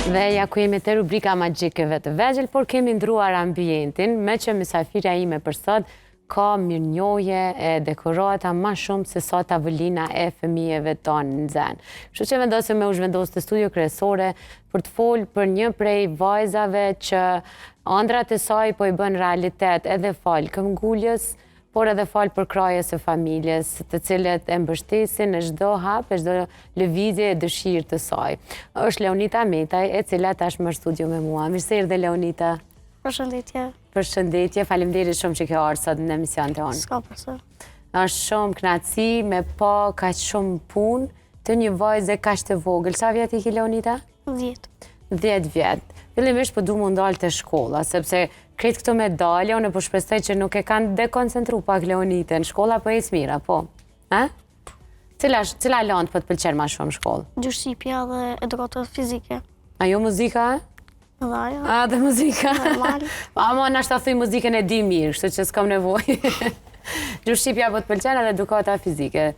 Dhe ja ku jemi te rubrika magjikëve të vegjël, por kemi ndruar ambientin, me që mysafirja ime për sot ka mirënjohje e dekorata ma shumë se sa tavolina e fëmijëve tonë në zen. Kështu që vendosëm me u zhvendos të studio kryesore për të folë për një prej vajzave që ëndrat e saj po i bën realitet edhe falë këmbguljes, por edhe falë për krajes e familjes, të cilët e mbështesin në çdo hap, e çdo lëvizje e dëshirë të saj. Është Leonita Metaj, e cila tashmë në studio me mua. Mirë se erdhe, Leonita. Përshëndetje. Përshëndetje, faleminderit shumë që ke ardhur sot në emision tonë. S'ka përse. Është shumë kënaqësi me pa kaq shumë punë të një vajze kaq të vogël. Sa vjet i ke, Leonita? 10. 10 vjet. Fillimisht po du mu ndalë të shkolla, sepse kretë këto medalje, unë po shpresoj që nuk e kanë dekoncentru pak Leonitën. Shkolla po ecë mira, po. Cila lëndë po të pëlqen ma shumë shkollë? Gjuhëshqipja dhe edukatë fizike. Ajo muzika? Dhe ajo. A, dhe muzika? Normal. Ama nashta thuj muzikën e di mirë, kështu që s'kam nevojë. Gjuhëshqipja po të pëlqen edhe edukata fizike.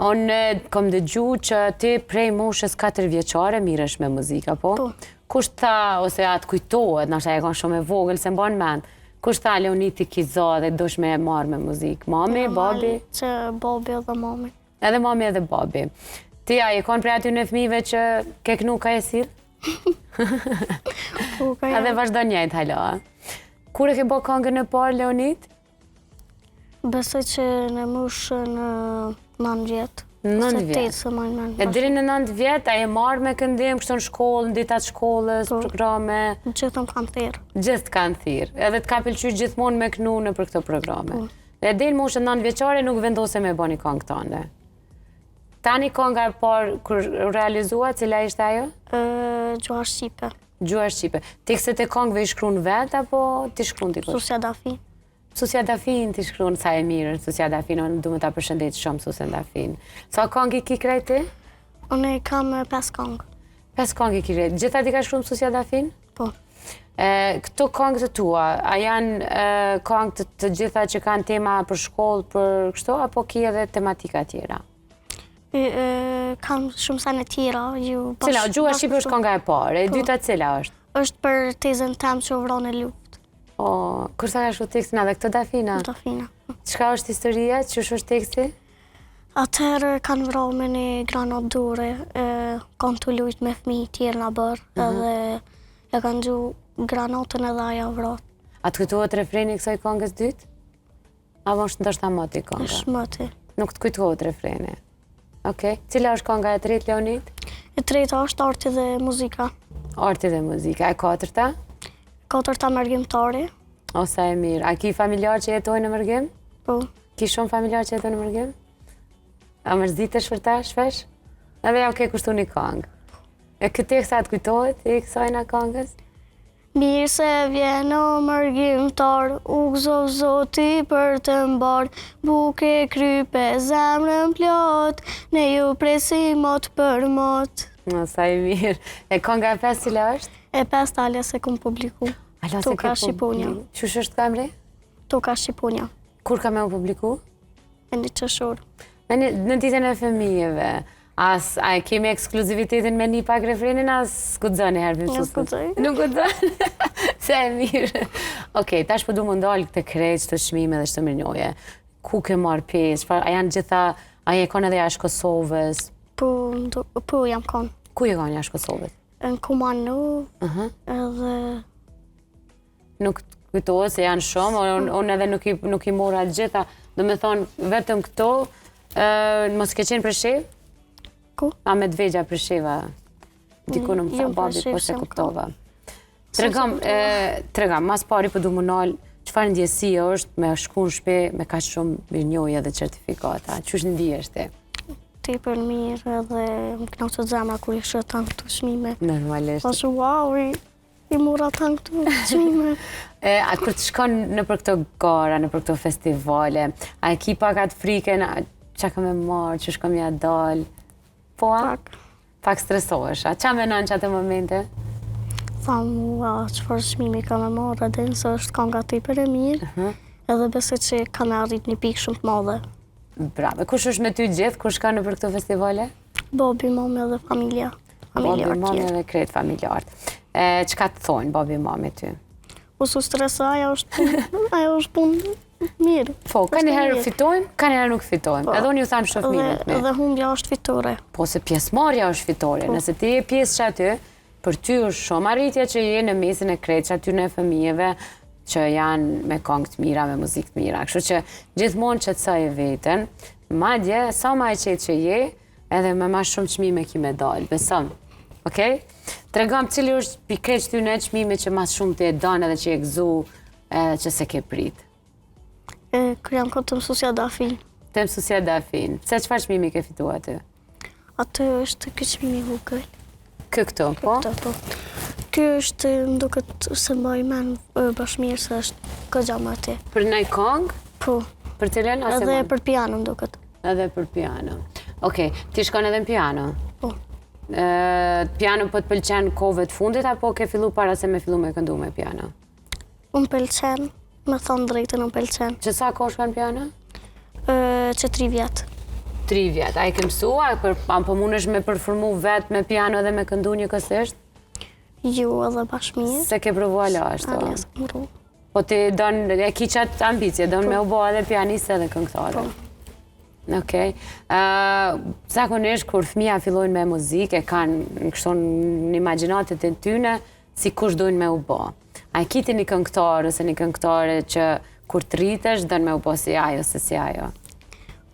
Unë kom dëgju që ti prej moshës 4 vjeçare miresh me muzika, po? Po. Kush tha, ose atë kujtohet, nashta e kanë shumë e vogël, se mban mend. Kush tha Leoniti ki za dhe dush me e marrë me muzikë? Mami, babi? Që babi edhe mami. Edhe mami edhe babi. Ti a je konë prej aty në fëmijëve që ke knu ka e sirë? Edhe vazhdo njëjtë hala. Kur e ke bë këngën e parë, Leonit? Besoj që në moshën 9 vjet. 9 vjet. E deri në 9 vjet, a je marrë me këndim kështu në shkollë, në ditat shkollës, programe? Gjithëm kanë thirrë. Gjithë kanë thirrë. Edhe të ka pëlqyer gjithmonë me kënu në për këto programe. Dhe deri në moshën 9 vjeçare nuk vendose me bëni këngë tënde. Tani kënga e parë kur realizua, cila ishte ajo? Gjuha shqipe. Gjuha shqipe. Tekstet e këngëve i shkruan vet apo ti shkruan dikush? Susja Dafi. Susja Dafin ti shkruan, sa e mirë, Susja Dafin, unë du me ta përshëndet shumë Susja Dafin. Sa këngë i ki krejt ti? Unë kam 5 këngë. 5 këngë i ki krejt. Gjitha ti ka shkruan Susja Dafin? Po. Këto këngë të tua, a janë këngë të gjitha që kanë tema për shkollë, për kështu, apo ki edhe tematika tjera? Kam shumë sa në tjera. Cila, Gjuha shqipe është kënga e parë, e dyta cila është? Është për tezën tem që u vron në luftë. Kur sa ka shkruar tekstin edhe këtë Dafina? Dafina. Çka është historia, ç'është është teksti? Atëherë kanë vrarë me një granat dure, kanë të lujt me fëmijë tjerë në bërë, edhe ja kanë gju granatën edhe aja vrarë. A të kujtohet refreni i kësaj këngës dytë? Apo është ndoshta moti kënga? Është moti. Nuk të kujtohet refreni. Okej. Cila është kënga e tretë, Leonit? E treta është arti dhe muzika. Arti dhe muzika. E katërta? Katërta mërgjimtari. O, sa e mirë. A ki familjar që jetojnë në Mërgjim? Po. Ki shumë familjar që jetojnë në Mërgjim? A mërzitesh për ta shpesh? Edhe ja ke kushtu një këngë. E këtë teksta të kujtohet i kësajna këngës? Mirë se vjen o mërgjimtar, u gëzov zoti për të mbar, buke krype zemrën plot, ne ju presim mot për mot. O, sa e mirë. E kënga e 5 cila është? E 5 talja se kom publiku. Toka Shqiponja. Qush është kamri? Toka Shqiponja. Kur ka me u publiku? E një qëshur. Në ditën e fëmijëve, a kemi ekskluzivitetin me një pak refrenin, as gudzoni herbim Nuk gudzoj. Nuk gudzoj? Se e mirë. Okej, tash po du më ndalë këtë kreq, të shmime dhe shtë mirënjohje. Ku ke marrë pjesë? A janë gjitha, a je konë edhe jashtë Kosovës? Po jam konë. Ku je konë jashtë Kosovës? Në Kumanu, edhe... Nuk kujtohet se janë shumë, unë edhe nuk i mora gjitha. Do me thonë, vetëm këto, mos ke qenë Preshev? Ku? A me dvegja Presheva? Diku në më tha babi, po se kuptova. Tregam, mas pari për du më nalë, qëfar ndjesi është me shku në shpe me ka shumë mirënjohje dhe certifikata? Qësh ndihesh ti? Ti për mirë edhe më knaqë të zemra kur i shë tanë këtu shmime. Normalisht. Pasë wow, i mura tanë këtu shmime. A kur të shkon në për këto gara, në për këto festivale, a e ki pak atë friken, qa ka me marë, që shkom ja dalë? Po, pak stresohesh, a qa menon që atë momente? Thamë, qëfar shmimi ka me marë, edhe nëse është kënga ti për e mirë, edhe besoj që ka me arrit një pikë shumë të madhe. Bravo. Kush është me ty gjithë, kur shka në për këto festivale? Babi, mami edhe familja. familjarë mami tjerë. dhe krejt familjarët. Çka të thonë babi mami ty? U su stresa, ajo është punë mirë. Po, ka Është njëherë mirë. fitojmë, ka njëherë nuk fitojmë. Edhe unë ju thamë shoh mirë të Dhe humbja është fitore. Po, se pjesëmarrja është fitore. Nëse ti je pjesë që aty, për ty është shumë arritja që je në mesin e krejt që aty në fëmijëve që janë me këngë të mira, me muzikë të mira. Kështu që gjithmonë qetësoj veten, madje sa më e qetë që je, edhe me ma shumë çmime ki me dalë, besom. Okej? Tregom cili është pikërisht ty në çmime që mas shumë të e donë edhe që e gëzu edhe që se ke prit. Kër jam këtë të mësusja dafin. Të mësusja dafin. Pse çfarë çmimi ke fituar aty? Atë është ky çmimi i vogël. Këto, po? Këto, po. Ky është, më duket se mbaj men bashkë mirë se është këgja më aty. Për një këngë? Po. Për cilën? Edhe për piano, më duket. Edhe për piano. Okej, ti shkon edhe në piano? Po. Piano po të pëlqen kohëve të fundit, apo ke fillu para se me fillu me këndu me piano? Unë pëlqen, me thonë drejtën unë pëlqen. Që sa kohë shkon piano? Që 3 vjetë. 3 vjetë. A i ke mësua? Po mundesh me përformu vetë me piano dhe me këndu një kësisht? Ju edhe bashkë mirë. Se ke provu ala ashtu? Alja së më ru. Po ti e ki qatë ambicje, don me u bo edhe pianiste edhe këngëtare? Okej. Zakonisht, kur fëmija fillojnë me muzikë, e kanë kështu në imagjinatet e tyne, si kush dojnë me u bo. A e kiti një këngëtare ose një këngëtare që kur të rritesh, dojnë me u bo si ajo, se si ajo?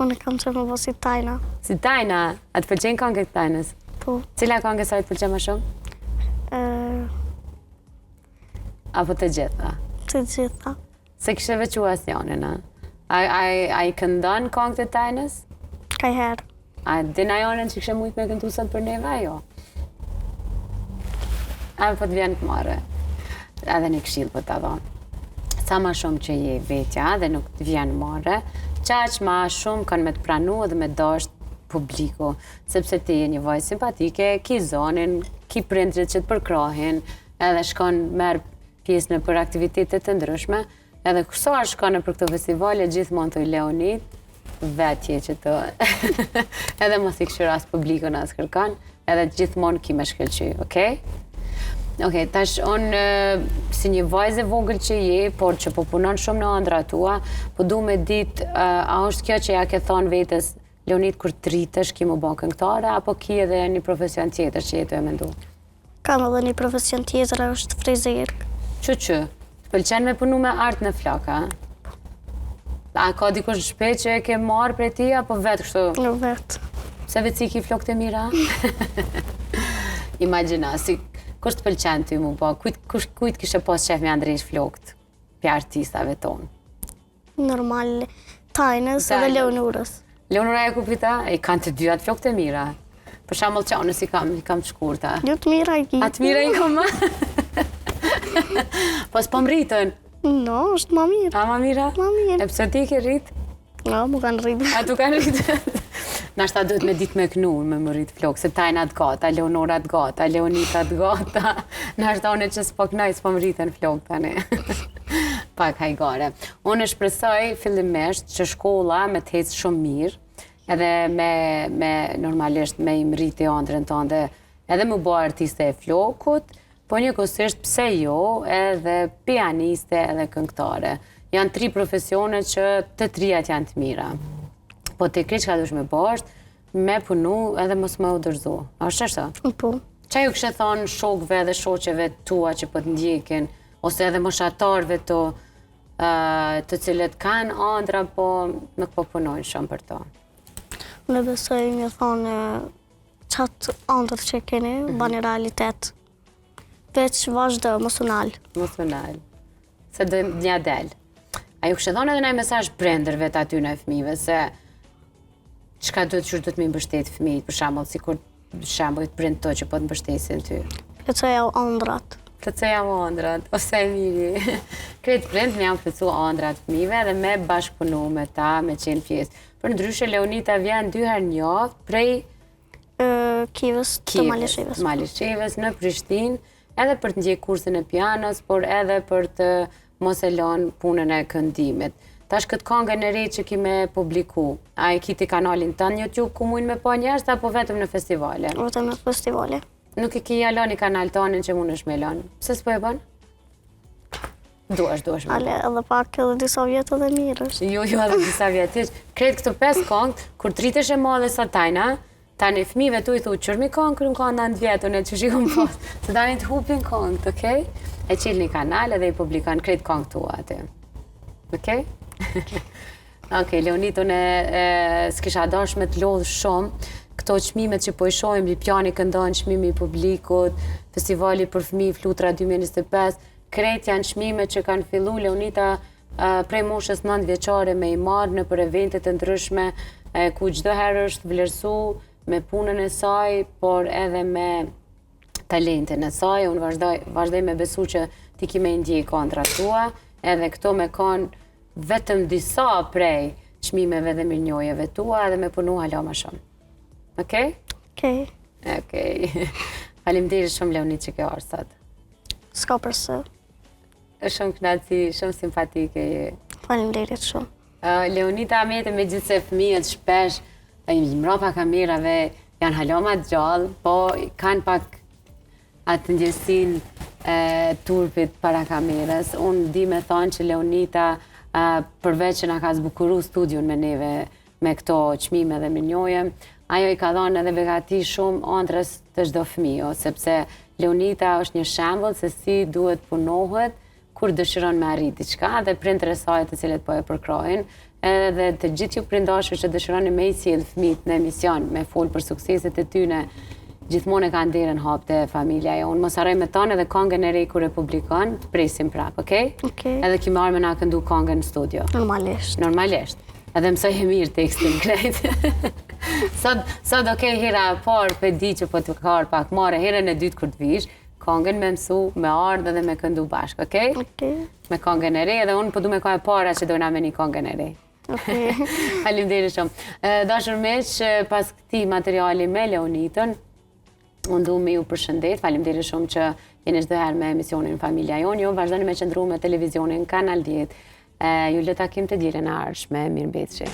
Unë kam që më bo si Tajna. Si Tajna? A të pëlqen këngët të Tajnës? Po. Cila këngë sa i të pëlqen më shumë? Apo të gjitha? Të gjitha. Se kishe vequ asnjonin, a? A i këndon këngët e Tajnës? Kaj herë. A din ajonen që kishe mujtë me këndu sot për neve, ajo? A po të vjen të mare. Edhe një këshill po të dhonë. Sa ma shumë që je vetja dhe nuk të vjen mare, qaq ma shumë kanë me të pranu dhe me dasht publiku. Sepse ti je një vajzë simpatike, ki zonin, ki prindrit që të përkrahin, edhe shkon merë pjesë në për aktivitetet të ndryshme, edhe kërsoar shkon në për këto festivale, gjithmonë të Leonid, vetje që të... edhe mos i këshyras publikun as kërkan, edhe gjithmonë ki me shkëlqy, okej? Okej, tash unë si një vajzë e vogël që je, por që po punon shumë në ëndra tua, po du me ditë, a është kjo që ja ke thonë vetës, Leonid, kur të rritesh, ki më bo këngëtare, apo ki edhe një profesion tjetër që jetu e mendu? Kam edhe një profesion tjetër, është frizerk. Që? Të pëlqen me punu me art në flaka? A ka dikush në shpe që e ke marrë për ti, apo vetë kështu? Në vetë. Se vetë si ki flokët e mira? Imagjina, si kush të pëlqen ty mu po? Kujt kishe pas qef me andrejsh flokët për artistave tonë? Normal, Tajnës edhe Leonurës. Leonura e kupita? I kanë të dyat flokët e mira. Për shambull qanës i kam të shkurta. Jo të mira i ki. A të mira i kam ma? Po s'po mritën? No, është ma mirë. A ma mira? Ma mirë. E pëse ti ke rritë? No, mu kanë rritë. A tu kanë rritë? Nashta duhet me ditë me kënu me më rritë flokë, se Tajnat gata, Leonorat gata, Leonitat gata. Nashta une që s'po kënoj, s'po më rritën flokë tani. Pak hajgare. Unë shpresoj fillimisht që shkolla me të hecë shumë mirë, edhe me normalisht me i mriti ëndrën tënde, edhe më bo artiste e flokut, po njëkohësisht pse jo, edhe pianiste edhe këngëtare. Janë 3 profesione që të 3 janë të mira. Po të kri që ka dush me bashkë, me punu edhe mos me udërzu. A është ashtë? Po. Qa ju kështë thonë shokve dhe shoqeve tua që po të ndjekin, ose edhe moshatarve të cilët kanë ëndra, po nuk po punojnë shumë për to? Unë besoj një thonë qatë ëndër që keni, bani realitet. Veç vazhdo, emocional. Emocional. Se dhe një del. A ju kështë thonë edhe nëjë mesazh prindërve të aty në fëmijëve, se qëka duhet që duhet me mbështet fëmijët, për shambull, si kur shambullit prind to që po të mbështesin ty? Plëcoja ëndrat. Plëcoja ëndrat, ose e miri. Kretë prind me jam plëcu ëndrat fëmijëve dhe me bashkëpunu me ta, me qenë pjesë. Për ndryshe, Leonita vjen 2 herë në javë prej Kivës të Malishevës. Në Prishtinë, edhe për të ndjek kursin e pianos, por edhe për të mos e lënë punën e këndimit. Tash këtë këngën e re që ki me publiku, a e kiti kanalin tënë YouTube ku mujnë me po njerës, apo vetëm në festivale? Vetëm në festivale. Nuk e ki alo një kanal tonin që mund është me lanë. Pse s'po e bën? Duash me. Ale, edhe pak edhe disa vjetë edhe mirësh. Jo, edhe disa vjetësh. Kretë këto 5 kongë, kur të rritesh e madhe sa tajna, tani fëmijëve tu i thu, qërmi kongë, kërëm ka nda në vjetën e që shikon pas. Të tani të hupin kongët, okej? E qilë një kanal edhe i publikan kretë kongë tua aty. Okej? Okej, Leonito, s'kisha dash me të lodhë shumë. Këto qmimet që po i shohim, Lipjani këndon, qmimi i publikut, festivali për fëmijë Flutra 2025, krejt janë qmime që kanë fillu Leonita prej moshës 9 vjeçare me i marrë në për eventet të ndryshme, ku çdo herë është vlerësu me punën e saj, por edhe me talentin e saj. Unë vazhdoj me besu që ti ki me ndjej kontrat tua, edhe këto me kanë vetëm disa prej qmimeve dhe mirënjohjeve tua, edhe me punu hala ma shumë. Okej? Okej. Okej. Faleminderit shumë Leonit që ke ardhur sot. S'ka përse. Është shumë kënaqësi, shumë simpatike je. Faleminderit shumë. Leonita Amete, me gjithse fëmijët shpesh mbrapa kamerave janë haloma të gjallë, po kanë pak atë ndjesinë turpit para kamerës. Unë di me thonë që Leonita, përveç që na ka zbukuru studion me neve me këto qmime dhe mirënjohje, ajo i ka dhënë edhe begati shumë ëndrës të çdo fëmijë, sepse Leonita është një shembull se si duhet punohet kur dëshiron me arrit diçka, dhe prindërit e saj të cilët po e përkrojnë, edhe të gjithë ju prindashur që dëshironi me i sjell fëmijët në emision, me fol për sukseset e tyne, gjithmonë e kanë derën hap te familja jonë. Mos harroj me tonë edhe këngën e re kur e publikon, të presim prap, okej? Okej. Edhe ki marrë me na këndu këngën në studio. Normalisht. Normalisht. Edhe mësoj e mirë tekstin krejt. Sot okej, hera e parë, pe di që po të karë pak marë, herën e dytë kur të vish, këngën me mësu, me ardhë dhe me këndu bashkë, okej? Okej. Me këngën e re, edhe unë po du me ka e para që dojna me një këngën e re. Okej. Faleminderit shumë. Dashur miq, pas këtij materiali me Leonitën, unë du me ju përshëndet. Faleminderit shumë që jeni çdo herë me emisionin Familja Jonë. Ju vazhdoni me qëndru me televizionin Kanal 10. Ju le takim të dielën e ardhshme. Mirëmbëjtje.